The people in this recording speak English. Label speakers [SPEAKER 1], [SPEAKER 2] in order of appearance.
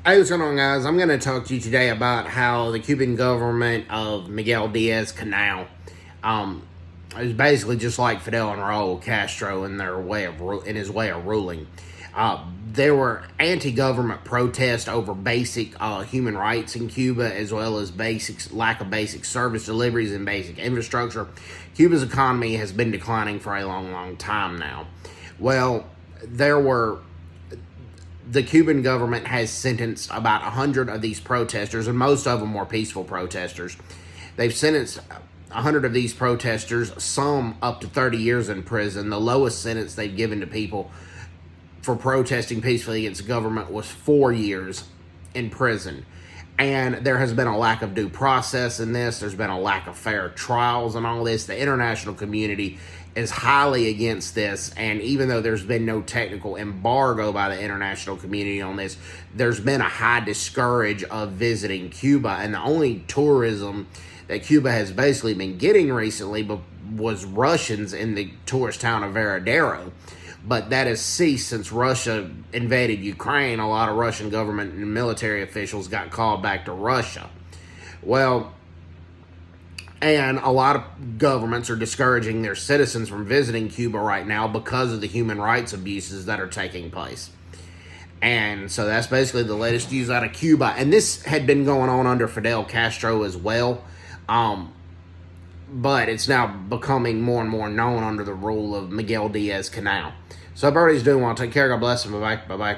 [SPEAKER 1] Hey, what's going on, guys? I'm going to talk to you today about how the Cuban government of Miguel Diaz-Canel is basically just like Fidel and Raul Castro in their in his way of ruling. There were anti-government protests over basic human rights in Cuba, as well as lack of basic service deliveries and basic infrastructure. Cuba's economy has been declining for a long, long time now. Well, the Cuban government has sentenced about 100 of these protesters, and most of them were peaceful protesters. They've sentenced 100 of these protesters, some up to 30 years in prison. The lowest sentence they've given to people for protesting peacefully against the government was 4 years in prison. And there has been a lack of due process in this. There's been a lack of fair trials and all this. The international community is highly against this. And even though there's been no technical embargo by the international community on this, there's been a high discourage of visiting Cuba. And the only tourism that Cuba has basically been getting recently was Russians in the tourist town of Veradero. But that has ceased since Russia invaded Ukraine. A lot of Russian government and military officials got called back to Russia. Well, and a lot of governments are discouraging their citizens from visiting Cuba right now because of the human rights abuses that are taking place. And so that's basically the latest news out of Cuba. And this had been going on under Fidel Castro as well. But it's now becoming more and more known under the rule of Miguel Diaz-Canel. So everybody's doing well. Take care. God bless them. Bye-bye. Bye-bye.